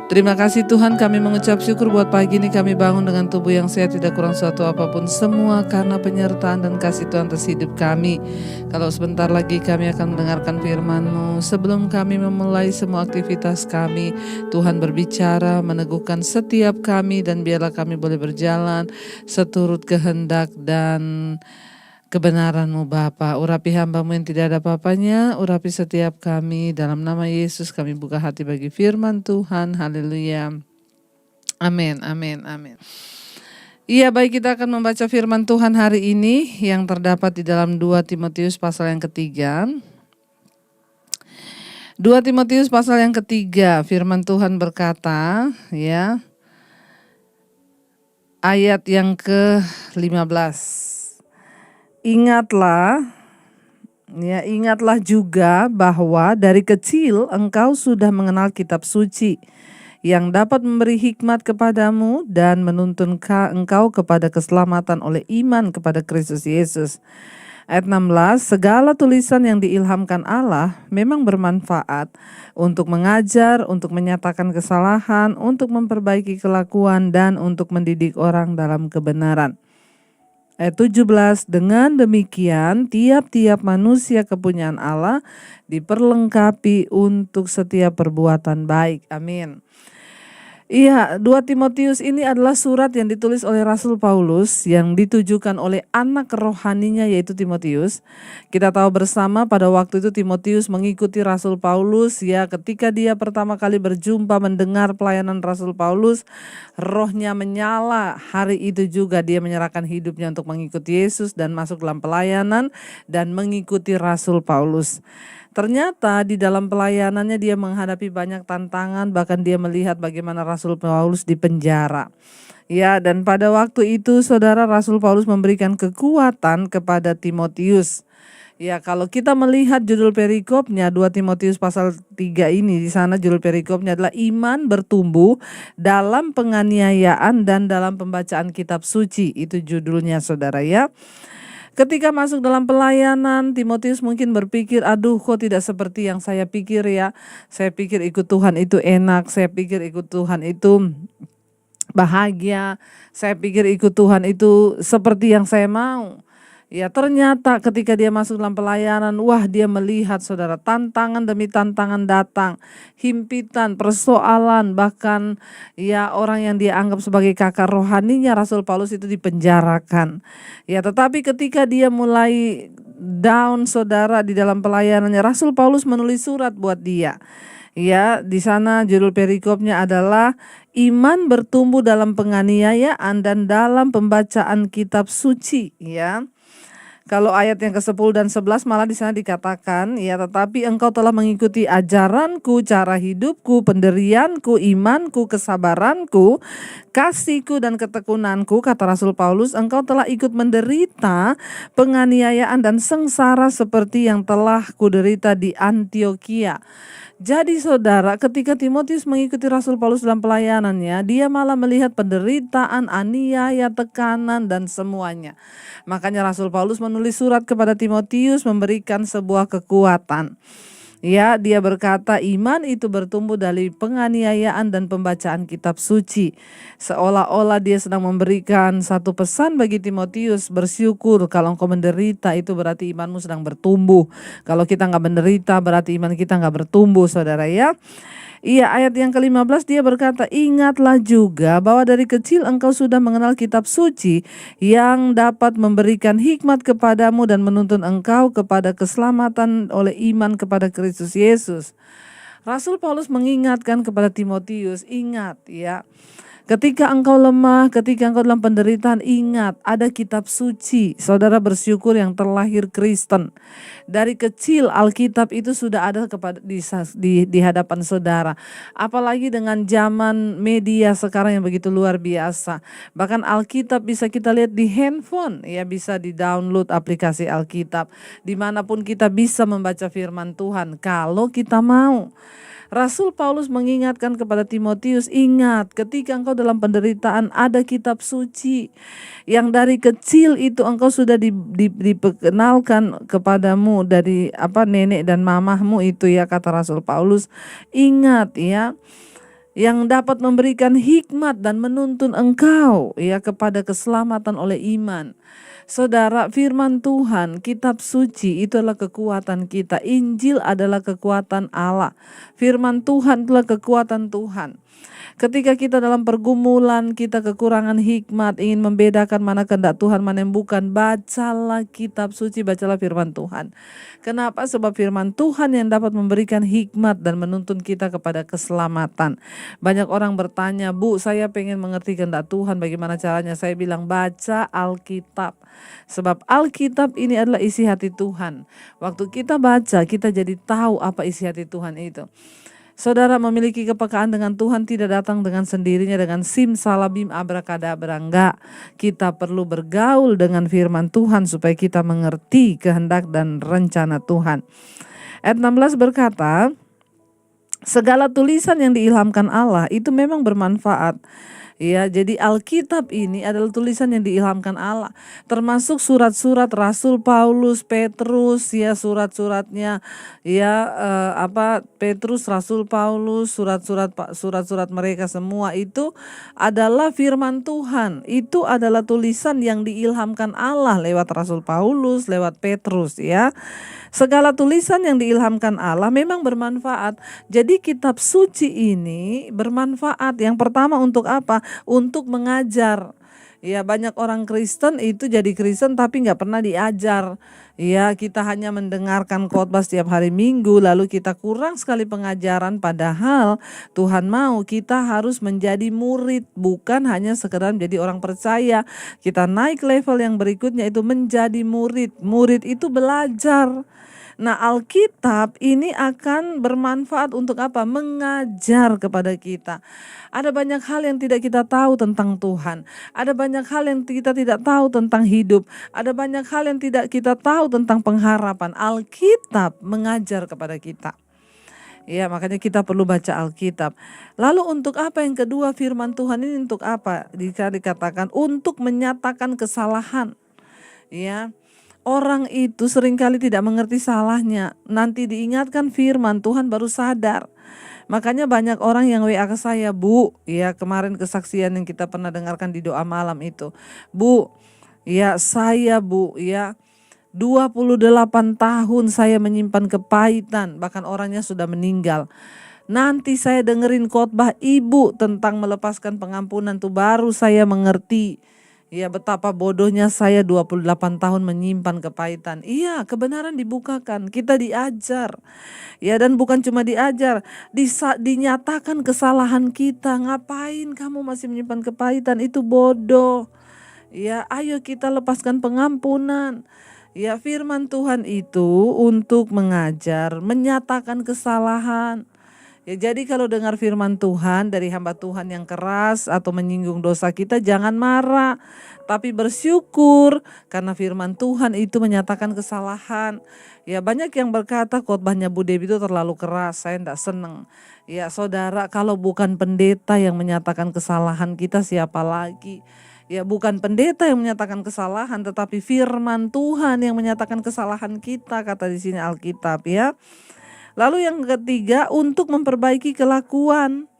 Terima kasih Tuhan, kami mengucap syukur buat pagi ini kami bangun dengan tubuh yang sehat, tidak kurang suatu apapun, semua karena penyertaan dan kasih Tuhan atas hidup kami. Kalau sebentar lagi kami akan mendengarkan firman-Mu, sebelum kami memulai semua aktivitas kami, Tuhan berbicara, meneguhkan setiap kami, dan biarlah kami boleh berjalan seturut kehendak dan kebenaran-Mu Bapa. Urapi hamba-Mu yang tidak ada apa-apanya, urapi setiap kami. Dalam nama Yesus kami buka hati bagi firman Tuhan. Haleluya. Amin, amin, amin. Iya, baik, kita akan membaca firman Tuhan hari ini yang terdapat di dalam 2 Timotius pasal yang ketiga. 2 Timotius pasal yang ketiga, firman Tuhan berkata, ya, ayat yang ke-15. Ingatlah juga bahwa dari kecil engkau sudah mengenal kitab suci yang dapat memberi hikmat kepadamu dan menuntun engkau kepada keselamatan oleh iman kepada Kristus Yesus. Ayat 16, segala tulisan yang diilhamkan Allah memang bermanfaat untuk mengajar, untuk menyatakan kesalahan, untuk memperbaiki kelakuan, dan untuk mendidik orang dalam kebenaran. Ayat 17, dengan demikian tiap-tiap manusia kepunyaan Allah diperlengkapi untuk setiap perbuatan baik. Amin. Iya, 2 Timotius ini adalah surat yang ditulis oleh Rasul Paulus yang ditujukan oleh anak rohaninya yaitu Timotius. Kita tahu bersama pada waktu itu Timotius mengikuti Rasul Paulus, ya, ketika dia pertama kali berjumpa mendengar pelayanan Rasul Paulus, rohnya menyala. Hari itu juga dia menyerahkan hidupnya untuk mengikuti Yesus dan masuk dalam pelayanan dan mengikuti Rasul Paulus. Ternyata di dalam pelayanannya dia menghadapi banyak tantangan, bahkan dia melihat bagaimana Rasul Paulus dipenjara. Ya, dan pada waktu itu saudara, Rasul Paulus memberikan kekuatan kepada Timotius. Ya, kalau kita melihat judul perikopnya 2 Timotius pasal 3 ini, di sana judul perikopnya adalah iman bertumbuh dalam penganiayaan dan dalam pembacaan kitab suci. Itu judulnya saudara, ya. Ketika masuk dalam pelayanan, Timotius mungkin berpikir, aduh kok tidak seperti yang saya pikir ya. Saya pikir ikut Tuhan itu enak, saya pikir ikut Tuhan itu bahagia, saya pikir ikut Tuhan itu seperti yang saya mau. Ya, ternyata ketika dia masuk dalam pelayanan, wah, dia melihat saudara, tantangan demi tantangan datang, himpitan, persoalan, bahkan ya orang yang dia anggap sebagai kakak rohaninya Rasul Paulus itu dipenjarakan. Ya, tetapi ketika dia mulai down saudara di dalam pelayanannya, Rasul Paulus menulis surat buat dia. Ya, di sana judul perikopnya adalah iman bertumbuh dalam penganiayaan dan dalam pembacaan kitab suci, ya. Kalau ayat yang ke-10 dan 11 malah di sana dikatakan, ya, tetapi engkau telah mengikuti ajaranku, cara hidupku, pendirianku, imanku, kesabaranku, kasihku dan ketekunanku, kata Rasul Paulus, engkau telah ikut menderita penganiayaan dan sengsara seperti yang telah kuderita di Antiokhia. Jadi saudara, ketika Timotius mengikuti Rasul Paulus dalam pelayanannya, dia malah melihat penderitaan, aniaya, tekanan, dan semuanya. Makanya Rasul Paulus menulis surat kepada Timotius memberikan sebuah kekuatan. Ya, dia berkata iman itu bertumbuh dari penganiayaan dan pembacaan kitab suci. Seolah-olah dia sedang memberikan satu pesan bagi Timotius, bersyukur kalau engkau menderita itu berarti imanmu sedang bertumbuh. Kalau kita nggak menderita berarti iman kita nggak bertumbuh saudara, ya. Iya, ayat yang ke-15 dia berkata, ingatlah juga bahwa dari kecil engkau sudah mengenal kitab suci yang dapat memberikan hikmat kepadamu dan menuntun engkau kepada keselamatan oleh iman kepada Kristus Yesus. Rasul Paulus mengingatkan kepada Timotius, ingat ya, ketika engkau lemah, ketika engkau dalam penderitaan, ingat ada kitab suci. Saudara bersyukur yang terlahir Kristen. Dari kecil Alkitab itu sudah ada di hadapan saudara. Apalagi dengan zaman media sekarang yang begitu luar biasa. Bahkan Alkitab bisa kita lihat di handphone, ya, bisa di-download aplikasi Alkitab. Dimanapun kita bisa membaca firman Tuhan kalau kita mau. Rasul Paulus mengingatkan kepada Timotius, ingat ketika engkau dalam penderitaan ada kitab suci yang dari kecil itu engkau sudah diperkenalkan kepadamu dari nenek dan mamahmu itu, ya, kata Rasul Paulus. Ingat ya. yang dapat memberikan hikmat dan menuntun engkau ya kepada keselamatan oleh iman. Saudara, firman Tuhan, kitab suci itu adalah kekuatan kita. Injil adalah kekuatan Allah. Firman Tuhan adalah kekuatan Tuhan. Ketika kita dalam pergumulan, kita kekurangan hikmat, ingin membedakan mana kehendak Tuhan, mana yang bukan, bacalah kitab suci, bacalah firman Tuhan. Kenapa? Sebab firman Tuhan yang dapat memberikan hikmat dan menuntun kita kepada keselamatan. Banyak orang bertanya, Bu, saya pengen mengerti kehendak Tuhan, bagaimana caranya? Saya bilang, baca Alkitab. Sebab Alkitab ini adalah isi hati Tuhan. Waktu kita baca, kita jadi tahu apa isi hati Tuhan itu. Saudara, memiliki kepekaan dengan Tuhan tidak datang dengan sendirinya dengan simsalabim abrakadabra. Enggak, kita perlu bergaul dengan firman Tuhan supaya kita mengerti kehendak dan rencana Tuhan. Ayat 16 berkata, segala tulisan yang diilhamkan Allah itu memang bermanfaat. Ya, jadi Alkitab ini adalah tulisan yang diilhamkan Allah, termasuk surat-surat Rasul Paulus, Petrus, ya surat-suratnya, ya Petrus, Rasul Paulus, surat-surat mereka semua itu adalah firman Tuhan. Itu adalah tulisan yang diilhamkan Allah lewat Rasul Paulus, lewat Petrus, ya. Segala tulisan yang diilhamkan Allah memang bermanfaat. Jadi kitab suci ini bermanfaat. Yang pertama untuk apa? Untuk mengajar. Ya, banyak orang Kristen itu jadi Kristen tapi nggak pernah diajar. Ya, kita hanya mendengarkan khotbah setiap hari Minggu, lalu kita kurang sekali pengajaran. Padahal Tuhan mau kita harus menjadi murid, bukan hanya sekedar menjadi orang percaya. Kita naik level yang berikutnya itu menjadi murid. Murid itu belajar. Nah, Alkitab ini akan bermanfaat untuk apa? Mengajar kepada kita. Ada banyak hal yang tidak kita tahu tentang Tuhan. Ada banyak hal yang kita tidak tahu tentang hidup. Ada banyak hal yang tidak kita tahu tentang pengharapan. Alkitab mengajar kepada kita. Ya, makanya kita perlu baca Alkitab. Lalu untuk apa yang kedua, firman Tuhan ini untuk apa? Dikatakan untuk menyatakan kesalahan. Ya. Orang itu seringkali tidak mengerti salahnya. Nanti diingatkan firman Tuhan baru sadar. Makanya banyak orang yang WA ke saya, Bu, ya kemarin kesaksian yang kita pernah dengarkan di doa malam itu. Bu, ya saya Bu, ya 28 tahun saya menyimpan kepahitan, bahkan orangnya sudah meninggal. Nanti saya dengerin khotbah Ibu tentang melepaskan pengampunan tuh baru saya mengerti. Ya, betapa bodohnya saya 28 tahun menyimpan kepahitan. Iya, kebenaran dibukakan, kita diajar. Ya, dan bukan cuma diajar, dinyatakan kesalahan kita. Ngapain kamu masih menyimpan kepahitan? Itu bodoh. Ya, ayo kita lepaskan pengampunan. Ya, firman Tuhan itu untuk mengajar, menyatakan kesalahan. Ya, jadi kalau dengar firman Tuhan dari hamba Tuhan yang keras atau menyinggung dosa kita, jangan marah, tapi bersyukur karena firman Tuhan itu menyatakan kesalahan. Ya, banyak yang berkata khotbahnya Bu Dewi itu terlalu keras, saya tidak senang. Ya saudara, kalau bukan pendeta yang menyatakan kesalahan kita, siapa lagi? Ya, bukan pendeta yang menyatakan kesalahan, tetapi firman Tuhan yang menyatakan kesalahan kita, kata di sini Alkitab, ya. Lalu yang ketiga, untuk memperbaiki kelakuan.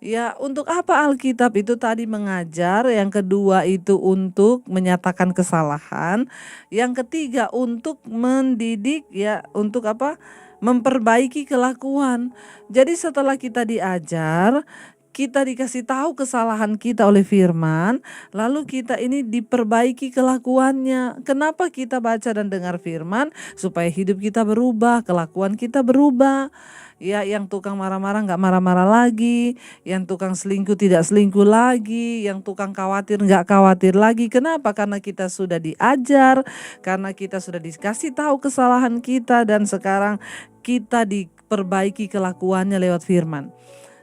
Ya, untuk apa Alkitab itu tadi mengajar, yang kedua itu untuk menyatakan kesalahan, yang ketiga untuk mendidik, ya, untuk apa? Memperbaiki kelakuan. Jadi setelah kita diajar, kita dikasih tahu kesalahan kita oleh firman, lalu kita ini diperbaiki kelakuannya. Kenapa kita baca dan dengar firman? Supaya hidup kita berubah, kelakuan kita berubah. Ya, yang tukang marah-marah gak marah-marah lagi, yang tukang selingkuh tidak selingkuh lagi, yang tukang khawatir gak khawatir lagi. Kenapa? Karena kita sudah diajar, karena kita sudah dikasih tahu kesalahan kita, dan sekarang kita diperbaiki kelakuannya lewat firman.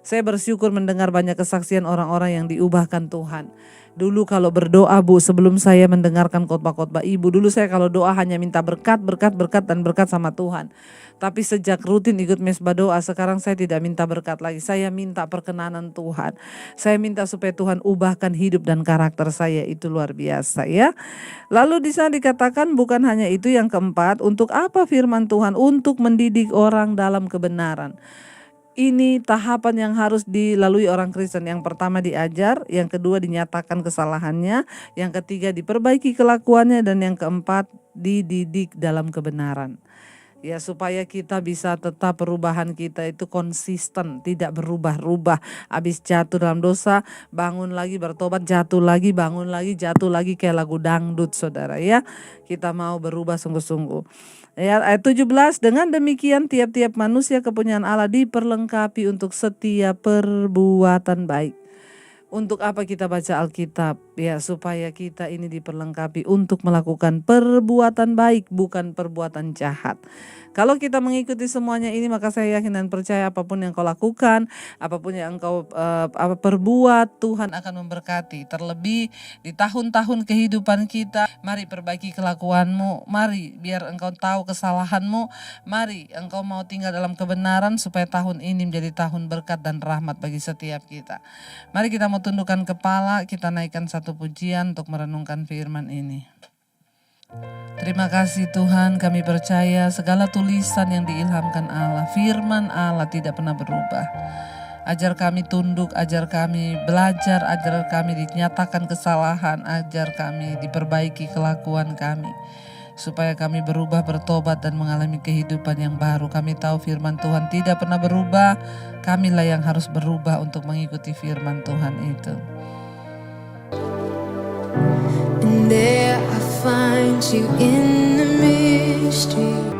Saya bersyukur mendengar banyak kesaksian orang-orang yang diubahkan Tuhan. Dulu kalau berdoa, Bu, sebelum saya mendengarkan khotbah-khotbah Ibu, dulu saya kalau doa hanya minta berkat dan berkat sama Tuhan. Tapi sejak rutin ikut mesbah doa, sekarang saya tidak minta berkat lagi. Saya minta perkenanan Tuhan. Saya minta supaya Tuhan ubahkan hidup dan karakter saya, itu luar biasa, ya. Lalu di sana dikatakan bukan hanya itu, yang keempat, untuk apa firman Tuhan? Untuk mendidik orang dalam kebenaran. Ini tahapan yang harus dilalui orang Kristen. Yang pertama diajar, yang kedua dinyatakan kesalahannya, yang ketiga diperbaiki kelakuannya, dan yang keempat dididik dalam kebenaran. Ya, supaya kita bisa tetap perubahan kita itu konsisten, tidak berubah-ubah. Habis jatuh dalam dosa, bangun lagi, bertobat, jatuh lagi, bangun lagi, jatuh lagi, kayak lagu dangdut, saudara ya. Kita mau berubah sungguh-sungguh. Ya, ayat 17, dengan demikian tiap-tiap manusia kepunyaan Allah diperlengkapi untuk setiap perbuatan baik. Untuk apa kita baca Alkitab? Ya, supaya kita ini diperlengkapi untuk melakukan perbuatan baik, bukan perbuatan jahat. Kalau kita mengikuti semuanya ini, maka saya yakin dan percaya apapun yang kau lakukan, apapun yang engkau perbuat, Tuhan akan memberkati. Terlebih di tahun-tahun kehidupan kita, mari perbaiki kelakuanmu, mari biar engkau tahu kesalahanmu, mari engkau mau tinggal dalam kebenaran supaya tahun ini menjadi tahun berkat dan rahmat bagi setiap kita. Mari kita mau tundukkan kepala, kita naikkan satu pujian untuk merenungkan firman ini. Terima kasih Tuhan, kami percaya segala tulisan yang diilhamkan Allah, firman Allah tidak pernah berubah. Ajar kami tunduk, ajar kami belajar, ajar kami dinyatakan kesalahan, ajar kami diperbaiki kelakuan kami, supaya kami berubah, bertobat dan mengalami kehidupan yang baru. Kami tahu firman Tuhan tidak pernah berubah, kamilah yang harus berubah untuk mengikuti firman Tuhan itu. And there I find you in the mystery.